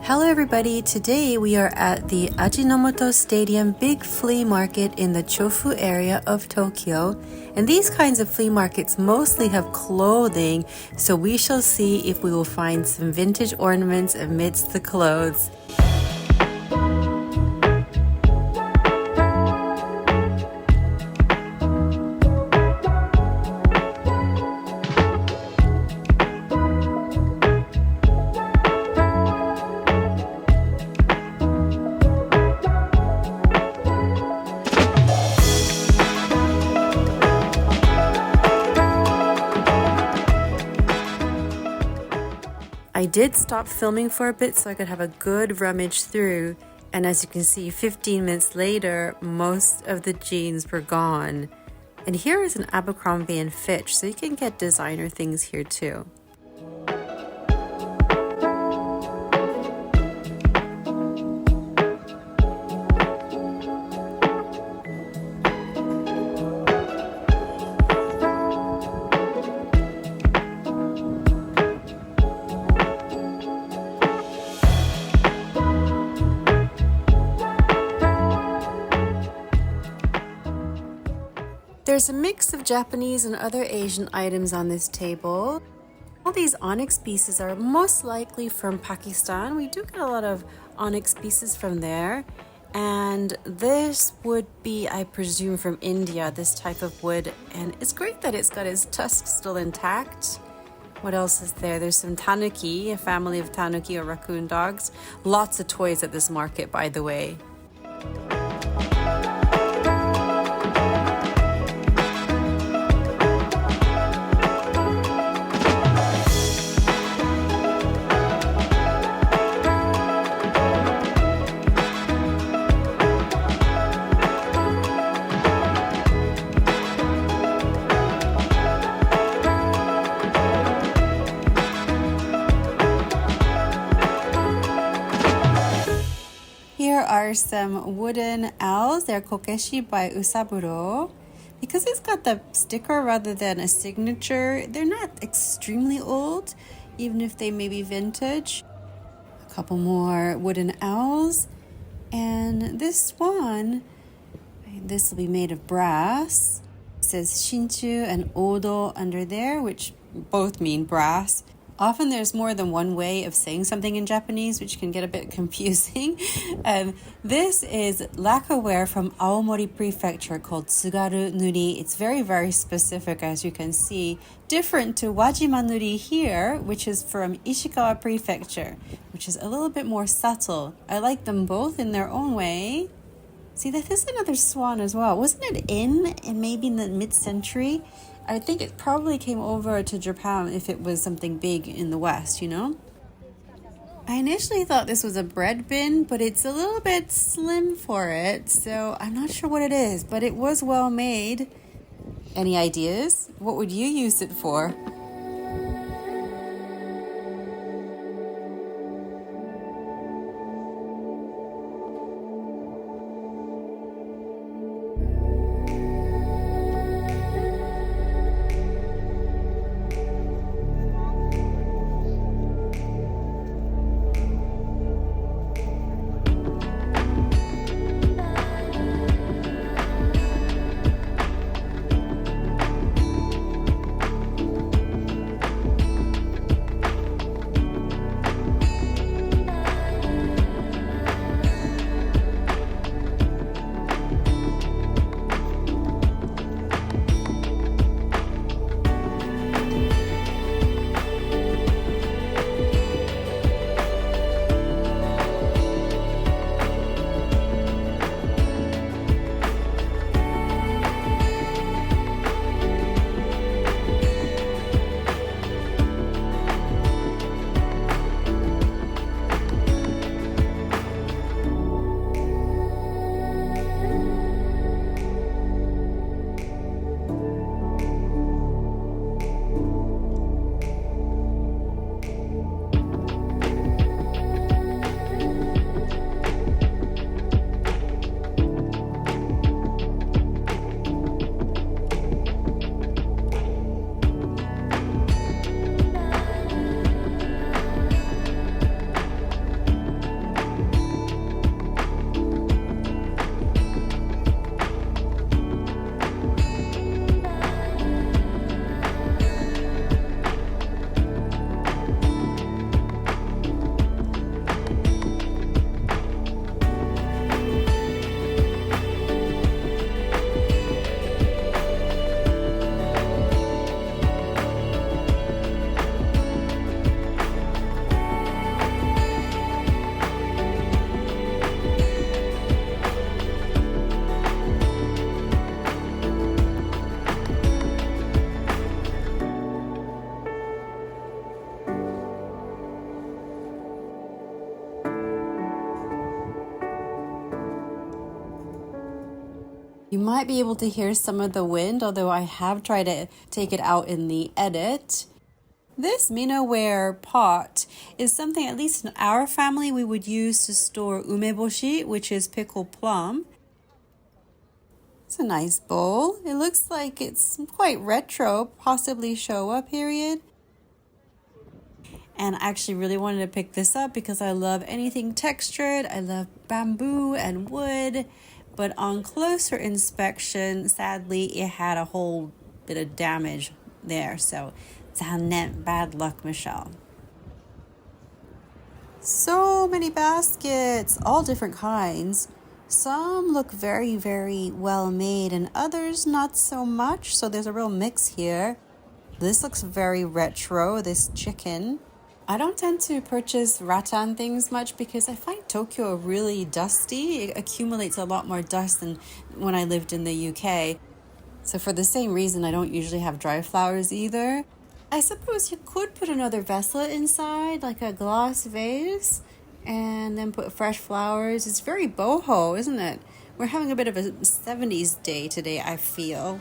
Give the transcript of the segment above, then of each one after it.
Hello everybody, today we are at the Ajinomoto Stadium BIG Flea Market in the Chofu area of Tokyo. And these kinds of flea markets mostly have clothing, so we shall see if we will find some vintage ornaments amidst the clothes. I did stop filming for a bit so I could have a good rummage through, and as you can see, 15 minutes later, most of the jeans were gone. And here is an Abercrombie & Fitch, so you can get designer things here too. There's a mix of Japanese and other Asian items on this table. All these onyx pieces are most likely from Pakistan. We do get a lot of onyx pieces from there. And this would be, I presume, from India, this type of wood. And it's great that it's got its tusks still intact. What else is there? There's some tanuki, a family of tanuki or raccoon dogs. Lots of toys at this market, by the way. Here are some wooden owls. They're kokeshi by Usaburo. Because it's got the sticker rather than a signature, they're not extremely old, even if they may be vintage. A couple more wooden owls. And this one, this will be made of brass. It says Shinchu and Odo under there, which both mean brass. Often there's more than one way of saying something in Japanese, which can get a bit confusing. This is lacquerware from Aomori Prefecture called Tsugaru Nuri. It's very, very specific, as you can see. Different to Wajima Nuri here, which is from Ishikawa Prefecture, which is a little bit more subtle. I like them both in their own way. See, this is another swan as well. Wasn't it in maybe in the mid-century? I think it probably came over to Japan if it was something big in the West, you know? I initially thought this was a bread bin, but it's a little bit slim for it, so I'm not sure what it is, but it was well made. Any ideas? What would you use it for? You might be able to hear some of the wind, although I have tried to take it out in the edit. This Minoware pot is something, at least in our family, we would use to store umeboshi, which is pickled plum. It's a nice bowl. It looks like it's quite retro, possibly Showa period. And I actually really wanted to pick this up because I love anything textured. I love bamboo and wood. But on closer inspection, sadly, it had a whole bit of damage there. So, 残念, bad luck, Michelle. So many baskets, all different kinds. Some look very, very well made and others not so much. So there's a real mix here. This looks very retro, this chicken. I don't tend to purchase rattan things much because I find Tokyo really dusty. It accumulates a lot more dust than when I lived in the UK. So for the same reason, I don't usually have dry flowers either. I suppose you could put another vessel inside, like a glass vase, and then put fresh flowers. It's very boho, isn't it? We're having a bit of a 70s day today, I feel.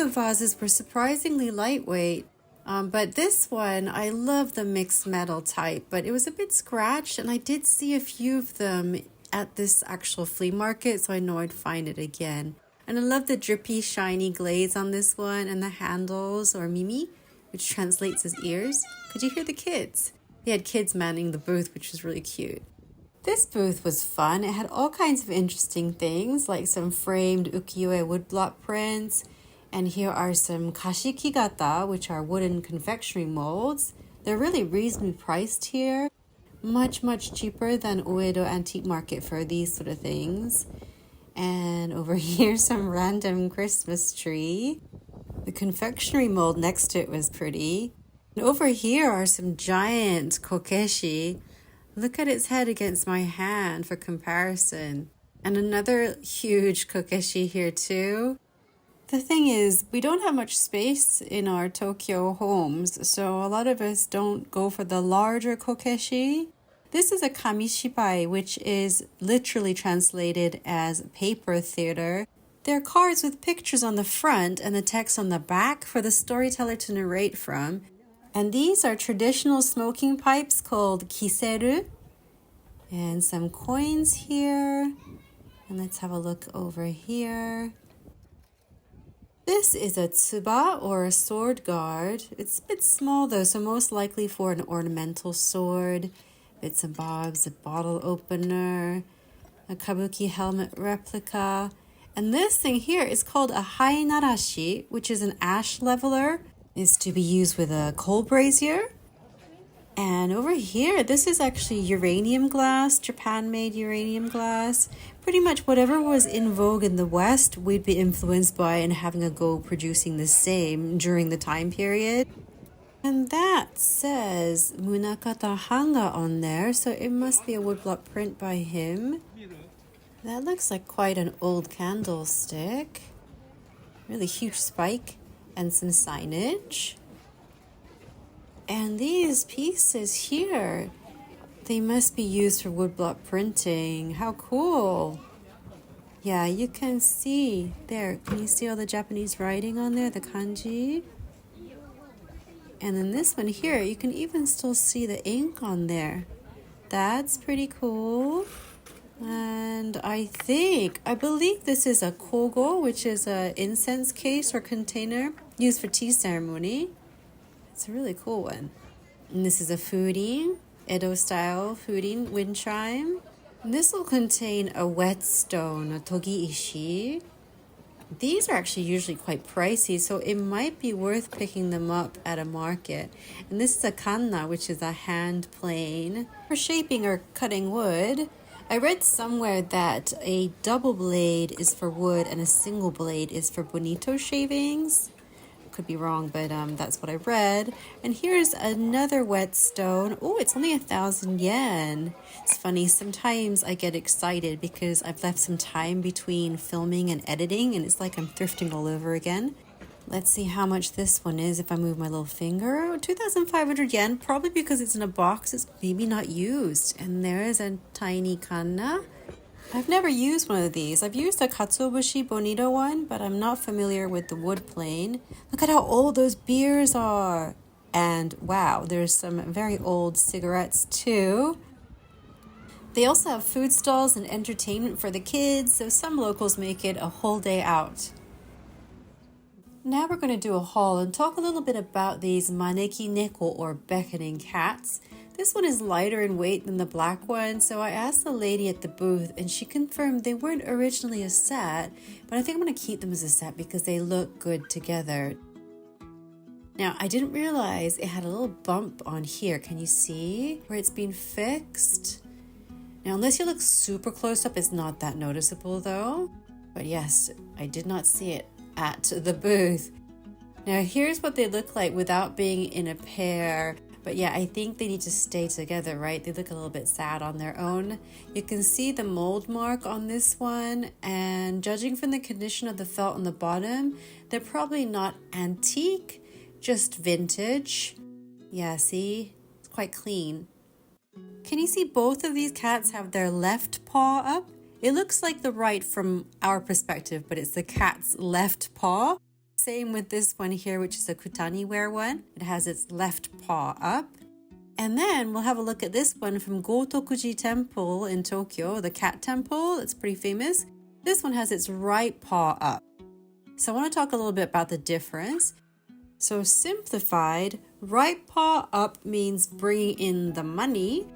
Vases were surprisingly lightweight, but this one, I love the mixed metal type, but it was a bit scratched, and I did see a few of them at this actual flea market, so I know I'd find it again. And I love the drippy, shiny glaze on this one, and the handles, or mimi, which translates as ears. Could you hear the kids? They had kids manning the booth, which was really cute. This booth was fun. It had all kinds of interesting things, like some framed ukiyo-e woodblock prints. And here are some kashikigata, which are wooden confectionery molds. They're really reasonably priced here. Much, much cheaper than Uedo Antique Market for these sort of things. And over here, some random Christmas tree. The confectionery mold next to it was pretty. And over here are some giant kokeshi. Look at its head against my hand for comparison. And another huge kokeshi here too. The thing is, we don't have much space in our Tokyo homes, so a lot of us don't go for the larger kokeshi. This is a kamishibai, which is literally translated as paper theater. They're cards with pictures on the front and the text on the back for the storyteller to narrate from. And these are traditional smoking pipes called kiseru. And some coins here. And let's have a look over here. This is a tsuba, or a sword guard. It's a bit small though, so most likely for an ornamental sword. Bits and bobs, a bottle opener, a kabuki helmet replica. And this thing here is called a hainarashi, which is an ash leveler. It's to be used with a coal brazier. And over here, this is actually uranium glass, Japan-made uranium glass. Pretty much whatever was in vogue in the West, we'd be influenced by and having a go producing the same during the time period. And that says Munakata Hanga on there, so it must be a woodblock print by him. That looks like quite an old candlestick. Really huge spike and some signage. And these pieces here, they must be used for woodblock printing. How cool. Yeah, you can see there. Can you see all the Japanese writing on there, the kanji? And then this one here, you can even still see the ink on there. That's pretty cool. And I believe this is a kogo, which is an incense case or container used for tea ceremony. It's a really cool one. And this is a fooding, Edo-style fooding wind chime. And this will contain a whetstone, a togi-ishi. These are actually usually quite pricey, so it might be worth picking them up at a market. And this is a kanna, which is a hand plane for shaping or cutting wood. I read somewhere that a double blade is for wood and a single blade is for bonito shavings. Could be wrong, but that's what I read. And here's another whetstone. Oh, it's only 1,000 yen. It's funny, sometimes I get excited because I've left some time between filming and editing, and it's like I'm thrifting all over again. Let's see how much this one is if I move my little finger. 2,500 yen, probably because it's in a box. It's maybe not used. And there is a tiny kanna. I've never used one of these. I've used a katsuobushi bonito one, but I'm not familiar with the wood plane. Look at how old those beers are. And wow, there's some very old cigarettes too. They also have food stalls and entertainment for the kids, so some locals make it a whole day out. Now we're going to do a haul and talk a little bit about these maneki neko or beckoning cats. This one is lighter in weight than the black one, so I asked the lady at the booth and she confirmed they weren't originally a set, but I think I'm going to keep them as a set because they look good together. Now, I didn't realize it had a little bump on here. Can you see where it's been fixed? Now, unless you look super close up, it's not that noticeable though. But yes, I did not see it at the booth. Now, here's what they look like without being in a pair. But yeah, I think they need to stay together, right? They look a little bit sad on their own. You can see the mold mark on this one, and judging from the condition of the felt on the bottom, they're probably not antique, just vintage. Yeah, see? It's quite clean. Can you see both of these cats have their left paw up? It looks like the right from our perspective, but it's the cat's left paw. Same with this one here, which is a kutaniware one. It has its left paw up. And then we'll have a look at this one from Gotokuji Temple in Tokyo, the cat temple. It's pretty famous. This one has its right paw up. So I want to talk a little bit about the difference. So simplified, right paw up means bringing in the money,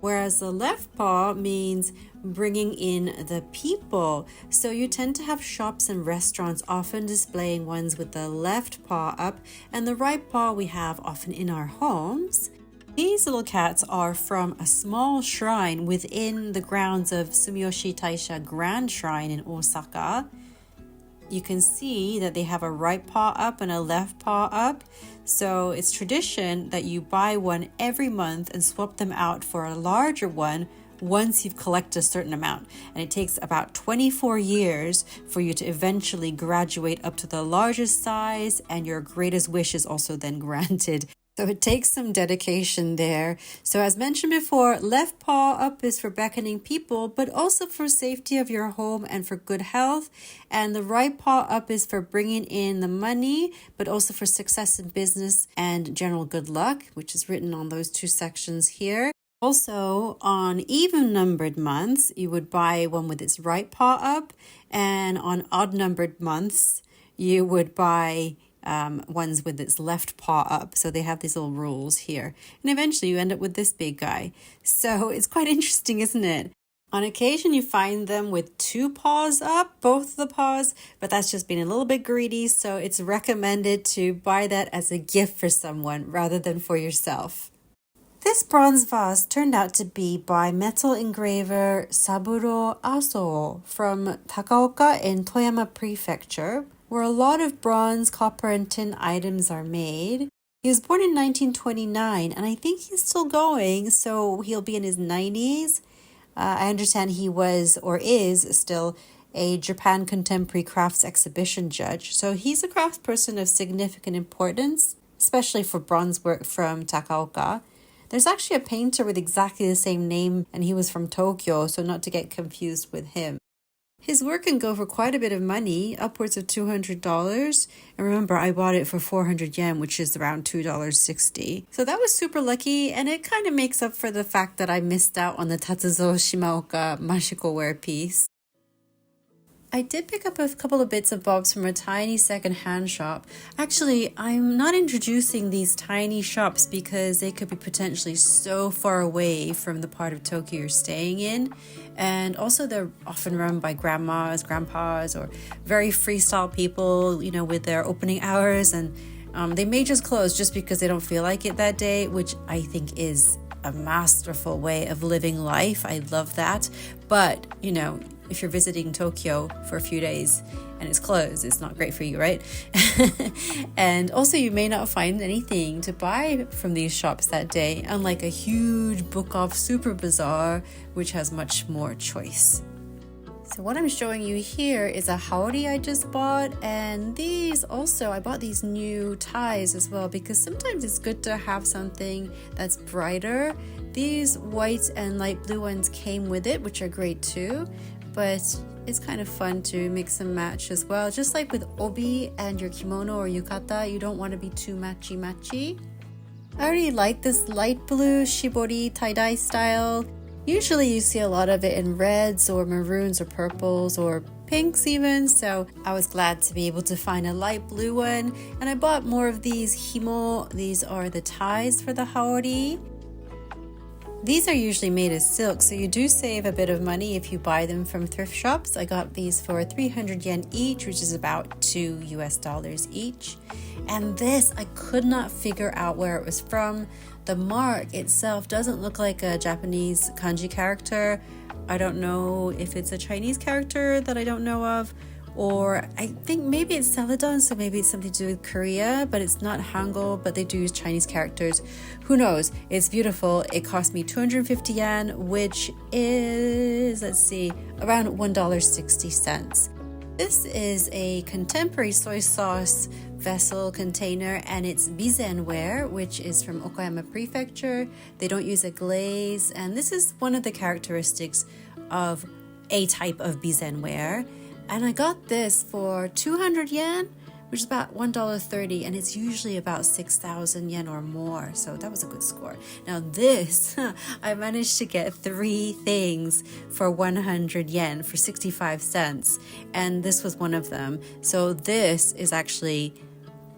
whereas the left paw means bringing in the people. So you tend to have shops and restaurants often displaying ones with the left paw up, and the right paw we have often in our homes. These little cats are from a small shrine within the grounds of Sumiyoshi Taisha Grand Shrine in Osaka. You can see that they have a right paw up and a left paw up. So it's tradition that you buy one every month and swap them out for a larger one once you've collected a certain amount. And it takes about 24 years for you to eventually graduate up to the largest size, and your greatest wish is also then granted. So it takes some dedication there. So as mentioned before, left paw up is for beckoning people, but also for safety of your home and for good health. And the right paw up is for bringing in the money, but also for success in business and general good luck, which is written on those two sections here. Also, on even-numbered months, you would buy one with its right paw up, and on odd-numbered months, you would buy ones with its left paw up. So they have these little rules here. And eventually you end up with this big guy. So it's quite interesting, isn't it? On occasion, you find them with two paws up, both of the paws, but that's just being a little bit greedy. So it's recommended to buy that as a gift for someone rather than for yourself. This bronze vase turned out to be by metal engraver Saburo Aso from Takaoka in Toyama Prefecture, where a lot of bronze, copper, and tin items are made. He was born in 1929, and I think he's still going, so he'll be in his 90s. I understand he was or is still a Japan Contemporary Crafts Exhibition judge, so he's a craftsperson of significant importance, especially for bronze work from Takaoka. There's actually a painter with exactly the same name, and he was from Tokyo, so not to get confused with him. His work can go for quite a bit of money, upwards of $200. And remember, I bought it for 400 yen, which is around $2.60. So that was super lucky, and it kind of makes up for the fact that I missed out on the Tatsuzo Shimaoka Mashiko ware piece. I did pick up a couple of bits of bobs from a tiny second-hand shop. Actually, I'm not introducing these tiny shops because they could be potentially so far away from the part of Tokyo you're staying in. And also they're often run by grandmas, grandpas, or very freestyle people, with their opening hours. And they may just close just because they don't feel like it that day, which I think is a masterful way of living life. I love that. But, if you're visiting Tokyo for a few days and it's closed, it's not great for you, right? And also you may not find anything to buy from these shops that day, unlike a huge book-off super bazaar, which has much more choice. So what I'm showing you here is a haori I just bought, and these also, I bought these new ties as well because sometimes it's good to have something that's brighter. These white and light blue ones came with it, which are great too, but it's kind of fun to mix and match as well. Just like with obi and your kimono or yukata, you don't want to be too matchy-matchy. I already like this light blue shibori tie-dye style. Usually you see a lot of it in reds or maroons or purples or pinks even, so I was glad to be able to find a light blue one. And I bought more of these himo. These are the ties for the haori. These are usually made of silk, so you do save a bit of money if you buy them from thrift shops. I got these for 300 yen each, which is about $2 each. And this, I could not figure out where it was from. The mark itself doesn't look like a Japanese kanji character. I don't know if it's a Chinese character that I don't know of, or I think maybe it's Celadon, so maybe it's something to do with Korea, but it's not Hangul, but they do use Chinese characters. Who knows? It's beautiful. It cost me 250 yen, which is, around $1.60. This is a contemporary soy sauce vessel container, and it's bizenware, which is from Okayama Prefecture. They don't use a glaze, and this is one of the characteristics of a type of bizenware. And I got this for 200 yen, which is about $1.30, and it's usually about 6,000 yen or more, so that was a good score. Now this, I managed to get 3 things for 100 yen for 65 cents, and this was one of them. So this is actually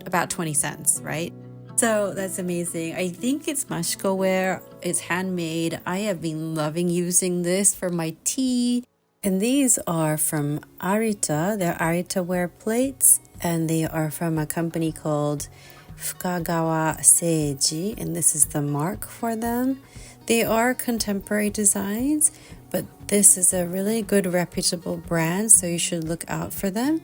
about 20 cents, right? So that's amazing. I think it's Mashiko ware. It's handmade. I have been loving using this for my tea. And these are from Arita. They're Arita ware plates, and they are from a company called Fukagawa Seiji, and this is the mark for them. They are contemporary designs, but this is a really good reputable brand, so you should look out for them.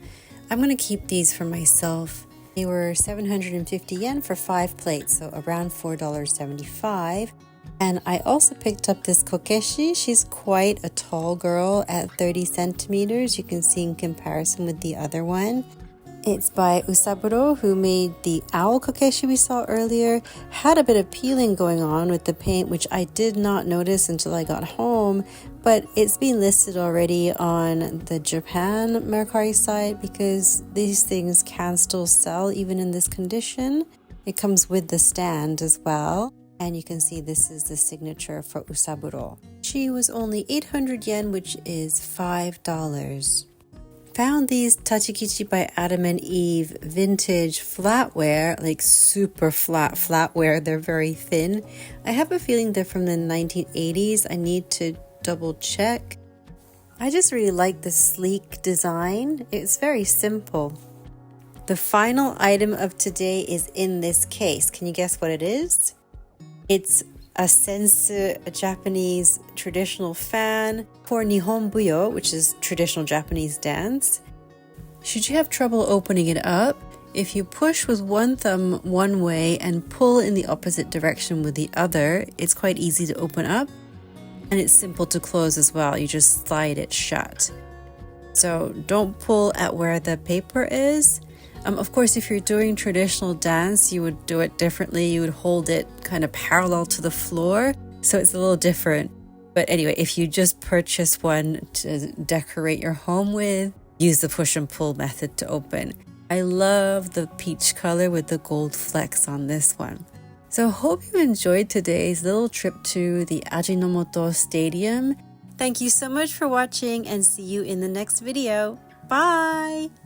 I'm going to keep these for myself. They were 750 yen for 5 plates, so around $4.75. And I also picked up this kokeshi. She's quite a tall girl at 30 centimeters. You can see in comparison with the other one. It's by Usaburo, who made the owl kokeshi we saw earlier. Had a bit of peeling going on with the paint, which I did not notice until I got home. But it's been listed already on the Japan Mercari site because these things can still sell even in this condition. It comes with the stand as well. And you can see this is the signature for Usaburo. She was only 800 yen, which is $5. Found these Tachikichi by Adam and Eve vintage flatware, like super flatware. They're very thin. I have a feeling they're from the 1980s. I need to double check. I just really like the sleek design. It's very simple. The final item of today is in this case. Can you guess what it is? It's a sensu, a Japanese traditional fan, for Nihon Buyo, which is traditional Japanese dance. Should you have trouble opening it up, if you push with one thumb one way and pull in the opposite direction with the other, it's quite easy to open up. And it's simple to close as well. You just slide it shut. So don't pull at where the paper is. Of course, if you're doing traditional dance, you would do it differently. You would hold it kind of parallel to the floor. So it's a little different. But anyway, if you just purchase one to decorate your home with, use the push and pull method to open. I love the peach color with the gold flecks on this one. So hope you enjoyed today's little trip to the Ajinomoto Stadium. Thank you so much for watching and see you in the next video. Bye!